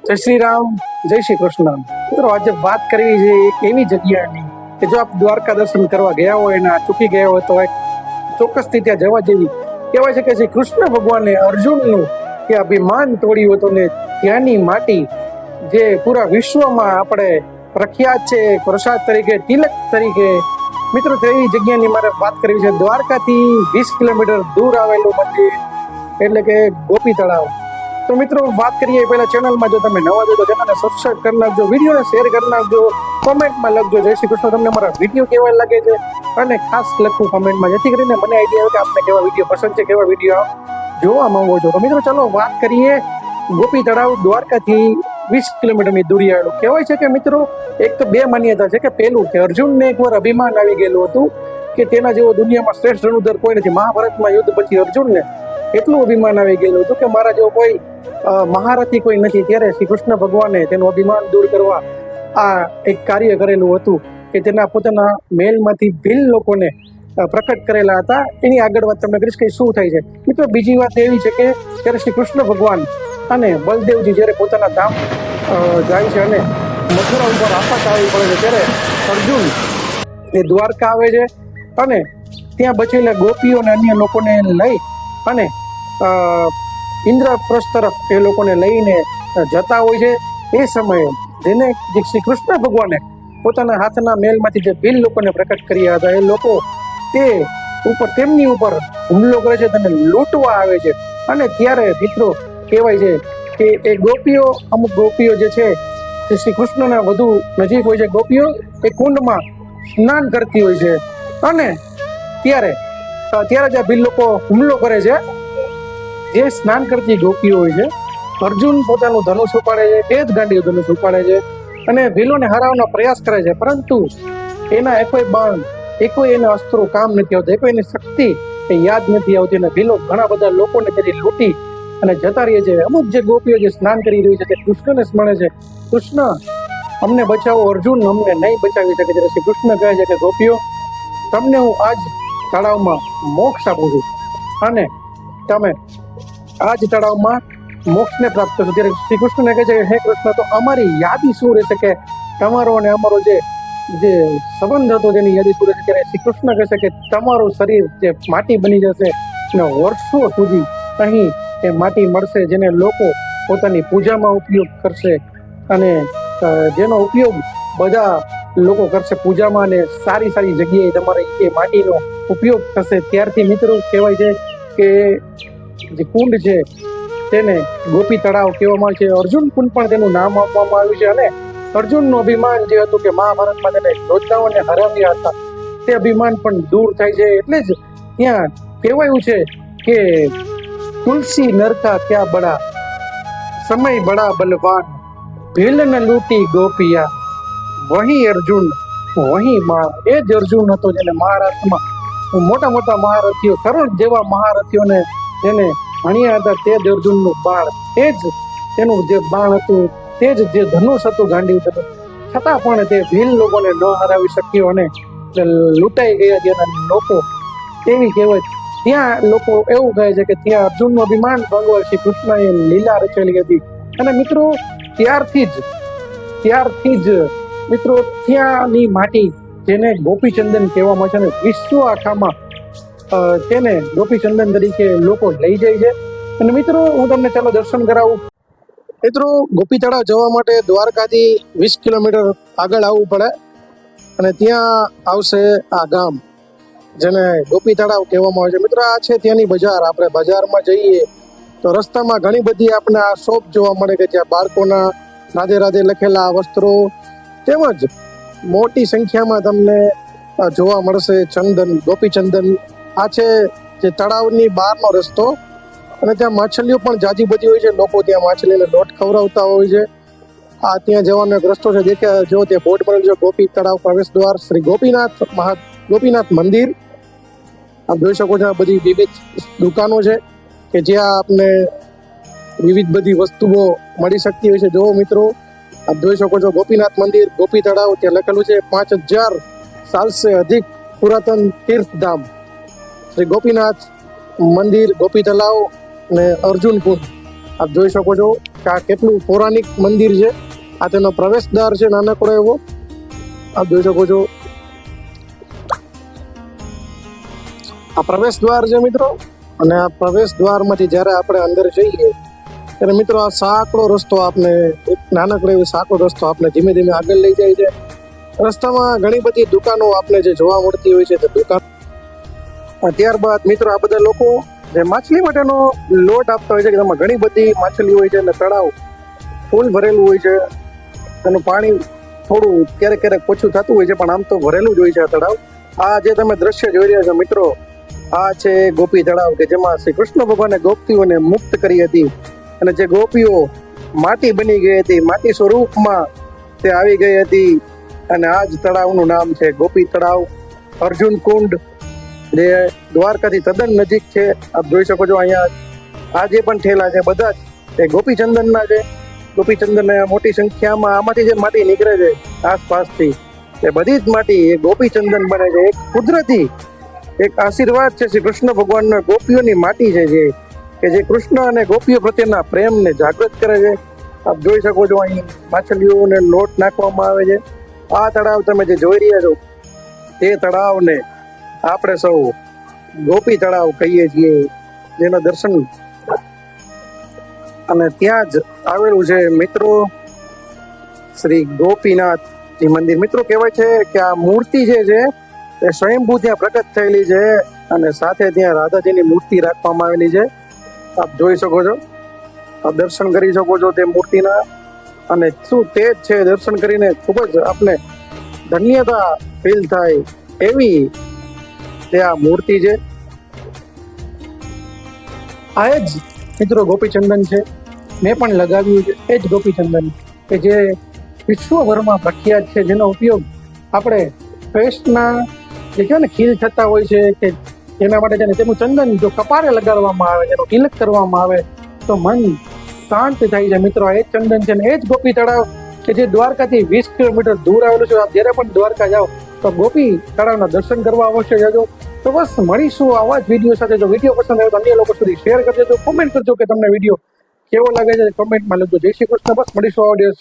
જય શ્રી રામ, જય શ્રી કૃષ્ણ. મિત્રો આજે વાત કરવી છે એક એવી જગ્યાની કે જો આપ દ્વારકા દર્શન કરવા ગયા હોય ને ચૂકી ગયા હોય તો એક ચોક્કસથી ત્યાં જવા જેવી. કહેવાય છે કે શ્રી કૃષ્ણ ભગવાને અર્જુનનું કે અભિમાન તોડ્યું હતું ને ત્યાંની માટી જે પૂરા વિશ્વમાં આપણે પ્રખ્યાત છે પ્રસાદ તરીકે, તિલક તરીકે. મિત્રો તેવી જગ્યાની મારે વાત કરવી છે. દ્વારકાથી 20 કિલોમીટર દૂર આવેલું મંદિર એટલે કે ગોપી તળાવ. તો મિત્રો વાત કરીએ પહેલા ચેનલમાં જો તમે નવા છો તો ચેનલને સબસ્ક્રાઇબ કરી નાખજો, વિડીયોને શેર કરી નાખજો, કોમેન્ટમાં લખજો જય શ્રી કૃષ્ણ, તમને મારા વિડીયો કેવા લાગે છે અને ખાસ લખવું કોમેન્ટમાં, જેથી કરીને મને આઈડિયા આવે કે આપને કેવા વિડીયો પસંદ છે, કેવા વિડીયો જોવા માંગો છો. તો મિત્રો ચલો વાત કરીએ ગોપી તળાવ દ્વારકાથી 20 કિલોમીટરની દૂરી આવેલું. કહેવાય છે કે મિત્રો એક તો બે માન્યતા છે કે પહેલું કે અર્જુનને એકવાર અભિમાન આવી ગયેલું હતું કે તેના જેવો દુનિયામાં શ્રેષ્ઠ ધનુર્ધર કોઈ નથી. મહાભારતમાં યુદ્ધ પછી અર્જુનને એટલું અભિમાન આવી ગયેલું હતું કે મારા જેવો કોઈ મહારથી કોઈ નથી. ત્યારે શ્રી કૃષ્ણ ભગવાને તેનું અભિમાન દૂર કરવા આ એક કાર્ય કરેલું હતું કે તેના પોતાના મહેલમાંથી ભીલ લોકોને પ્રકટ કરેલા હતા. એની આગળ વાત તમને કરીશ કે શું થાય છે. મિત્રો બીજી વાત એવી છે કે ત્યારે શ્રી કૃષ્ણ ભગવાન અને બલદેવજી જ્યારે પોતાના ધામ જાય છે અને મથુરા ઉપર આફત આવી પડે છે ત્યારે અર્જુન એ દ્વારકા આવે છે અને ત્યાં બચેલા ગોપીઓ અને અન્ય લોકોને લઈ અને ઇન્દ્રપ્રસ્થ તરફ એ લોકોને લઈને જતા હોય છે. એ સમયે જેને જે શ્રી કૃષ્ણ ભગવાને પોતાના હાથના મેલમાંથી જે ભીલ લોકોને પ્રકટ કર્યા હતા એ લોકો તે ઉપર તેમની ઉપર હુમલો કરે છે, તેને લૂંટવા આવે છે. અને ત્યારે મિત્રો કહેવાય છે કે એ ગોપીઓ, અમુક ગોપીઓ જે છે તે શ્રી કૃષ્ણના વધુ નજીક હોય છે. ગોપીઓ એ કુંડમાં સ્નાન કરતી હોય છે અને ત્યારે જ આ ભીલ લોકો હુમલો કરે છે. જે સ્નાન કરતી ગોપીઓ હોય છે, અર્જુન પોતાનું ધનુષ ઉપાડે છે, તે જ ગાંડીઓ ધનુષ ઉપાડે છે અને ભીલોને હરાવવાનો પ્રયાસ કરે છે. પરંતુ એના એકોય બાણ, એકોય એના અસ્ત્રો કામ નથી આવતા, એકોય એની શક્તિ એ યાદ નથી આવતી અને ભીલો ઘણા બધા લોકોને તેથી લૂંટી અને જતા રહે છે. અમુક જે ગોપીઓ જે સ્નાન કરી રહી છે તે કૃષ્ણને સ્મરે છે, કૃષ્ણ અમને બચાવો, અર્જુન અમને નહીં બચાવી શકે. ત્યારે શ્રી કૃષ્ણ કહે છે કે ગોપીઓ, તમને હું આજ તળાવમાં મોક્ષ આપું છું અને તમે આ જ તળાવમાં મોક્ષને પ્રાપ્ત થશે. ત્યારે શ્રી કૃષ્ણને કહે છે કે હે કૃષ્ણ, તો અમારી યાદી શું રહેશે કે તમારો અને અમારો જે સંબંધ હતો તેની યાદી શું રહેશે. ત્યારે શ્રી કૃષ્ણ કહે છે કે તમારું શરીર જે માટી બની જશે અને વર્ષો સુધી અહીં એ માટી મળશે, જેને લોકો પોતાની પૂજામાં ઉપયોગ કરશે અને જેનો ઉપયોગ બધા લોકો કરશે પૂજામાં અને સારી સારી જગ્યાએ તમારે એ માટીનો ઉપયોગ થશે. ત્યારથી મિત્રો કહેવાય છે કે જે કુંડ છે તેને ગોપી તળાવ કહેવામાં આવે છે. અર્જુન કુંડ પણ તેનું નામ આપવામાં આવ્યું છે અને અર્જુનનું અભિમાન જે હતું કે મહાભારતમાં તેને યોદ્ધાઓને હરાવ્યા હતા તે અભિમાન પણ દૂર થાય છે. એટલે જ ત્યાં કહેવાયું છે કે તુલસી નરકા ક્યાં બડા, સમય બડા બલવાન, ભીલ ને લૂટી ગોપિયા, વહી અર્જુન વહી માર. એ જ અર્જુન હતો જેને મહારાષ્ટ્રમાં મોટા મોટા મહારથીઓ, કરોડ જેવા મહારથીઓને જેને ભણ્યા હતા. તે જ અર્જુનનું બાણ, તે જ તેનું જે બાણ હતું, તે જ જે ધનુષ હતું ગાંડીવ ધનુષ, છતાં પણ તે ભીલ લોકોને ન હરાવી શક્યો અને લૂંટાઈ ગયા ત્યાંના લોકો. તેવી કહેવત ત્યાં લોકો એવું કહે છે કે ત્યાં અર્જુનનું અભિમાન ભંગવા શ્રી કૃષ્ણએ લીલા રચેલી હતી. અને મિત્રો ત્યારથી જ મિત્રો ત્યાંની માટી જેને ગોપીચંદન કહેવામાં છે અને વિશ્વ આખામાં તેને ગોપીચંદન તરીકે લોકો લઈ જાય છે. અને મિત્રો હું તમને ચાલો દર્શન કરાવું. મિત્રો ગોપી તળાવ જવા માટે દ્વારકાથી 20 કિલોમીટર આગળ આવવું પડે અને ત્યાં આવશે આ ગામ જેને ગોપી તળાવ કહેવામાં આવે છે. મિત્રો આ છે ત્યાંની બજાર. આપણે બજારમાં જઈએ તો રસ્તામાં ઘણી બધી આપણે આ શોપ જોવા મળે કે જ્યાં બાળકોના રાધે રાધે લખેલા વસ્ત્રો તેમજ મોટી સંખ્યામાં તમને જોવા મળશે ચંદન, ગોપીચંદન. આ છે જે તળાવની બહારનો રસ્તો અને ત્યાં માછલીઓ પણ જાજી બધી હોય છે. લોકો ત્યાં માછલીને લોટ ખવડાવતા હોય છે. આ ત્યાં જવાનો એક રસ્તો છે, દેખ્યા જો ત્યાં બોર્ડ બનેલું છે ગોપી તળાવ પ્રવેશ દ્વાર શ્રી ગોપીનાથ મંદિર. આપ જોઈ શકો છો આ બધી વિવિધ દુકાનો છે કે જ્યાં આપને વિવિધ બધી વસ્તુઓ મળી શકતી હોય છે. જો મિત્રો આપ જોઈ શકો છો ગોપીનાથ મંદિર, ગોપી તળાવ, ત્યાં લખેલું છે 5000 साल से अधिक पुरातन तीर्थ धाम श्री गोपीनाथ मंदिर, गोपी तलाव ने अर्जुन कुंड आप જોઈ શકો છો. કે આ કેટલું પૌરાણિક મંદિર છે. આ તેનો પ્રવેશદ્વાર છે નાનકડો એવો, આપ જોઈ શકો છો. આ પ્રવેશ દ્વાર છે મિત્રો, અને આ પ્રવેશ દ્વારમાંથી જ્યારે આપણે અંદર જઈએ ત્યારે મિત્રો આ સાંકડો રસ્તો આપને, એક નાનકડો એવો સાંકડો રસ્તો આપને ધીમે ધીમે આગળ લઈ જાય છે. રસ્તામાં ઘણી બધી દુકાનો આપને જે જોવા મળતી હોય છે તે દુકાન. ત્યારબાદ મિત્રો આ બધા લોકો જે માછલી માટેનો લોટ આપતા હોય છે, કે તેમાં ઘણી બધી માછલી હોય છે અને તળાવ ફૂલ ભરેલું હોય છે. તેનું પાણી થોડું ક્યારેક ક્યારેક ઓછું થતું હોય છે, પણ આમ તો ભરેલું જ હોય છે આ તળાવ. આ જે તમે દ્રશ્ય જોઈ રહ્યા છો મિત્રો, આ છે ગોપી તળાવ, કે જેમાં શ્રી કૃષ્ણ ભગવાને ગોપીઓને મુક્ત કરી હતી, અને જે ગોપીઓ માટી બની ગઈ હતી, માટી સ્વરૂપમાં તે આવી ગઈ હતી, અને આ જ તળાવનું નામ છે ગોપી તળાવ. અર્જુન કુંડ જે દ્વારકાથી તદ્દન નજીક છે. આપ જોઈ શકો છો અહીંયા આ જે પણ ઠેલા છે બધા જ એ ગોપીચંદનના છે. ગોપીચંદન મોટી સંખ્યામાં આમાંથી જે માટી નીકળે છે આસપાસથી, એ બધી જ માટી એ ગોપીચંદન બને છે. એક કુદરતી એક આશીર્વાદ છે શ્રી કૃષ્ણ ભગવાનના ગોપીઓની માટી છે, જે કે જે કૃષ્ણ અને ગોપીઓ પ્રત્યેના પ્રેમને જાગૃત કરે છે. આપ જોઈ શકો છો અહીં માછલીઓને લોટ નાખવામાં આવે છે. આ તળાવ તમે જે જોઈ રહ્યા છો તે તળાવને આપણે સૌ ગોપી તળાવ કહીએ છીએ, જેના દર્શન અને ત્યાં જ આવેલું છે મિત્રો શ્રી ગોપીનાથજી મંદિર. મિત્રો કહેવાય છે કે આ મૂર્તિ જે છે એ સ્વયંભૂ ત્યાં પ્રગટ થયેલી છે, અને સાથે ત્યાં રાધાજીની મૂર્તિ રાખવામાં આવેલી છે. આપ જોઈ શકો છો, આપ દર્શન કરી શકો છો તે મૂર્તિના, અને શું તેજ છે, દર્શન કરીને ખૂબ જ આપને ધન્યતા ફીલ થાય એવી તે આ મૂર્તિ છે. આ જ મિત્રો ગોપીચંદન છે, મેં પણ લગાવ્યું છે એ જ ગોપીચંદન, કે જે વિશ્વભરમાં પ્રખ્યાત છે, જેનો ઉપયોગ આપણે ફેસના જે કહેવાય ને ખીલ થતા હોય છે, કે એના માટે છે ને તેનું ચંદન જો કપારે લગાડવામાં આવે, તેનું તિલક કરવામાં આવે તો મન શાંત થાય છે. મિત્રો એ જ ચંદન છે ને એ જ ગોપી તળાવ, કે જે દ્વારકાથી 20 કિલોમીટર દૂર આવેલું છે. આપ જ્યારે પણ દ્વારકા જાઓ તો ગોપી તળાવના દર્શન કરવા અવશ્ય જજો. તો બસ મળીશું આવા જ વિડીયો સાથે. જો વિડીયો પસંદ આવે તો અન્ય લોકો સુધી શેર કરજો, કોમેન્ટ કરજો કે તમને વિડીયો કેવો લાગે છે, કમેન્ટમાં લખજો. જય શ્રી કૃષ્ણ. બસ મળીશું આવા વિડીયો.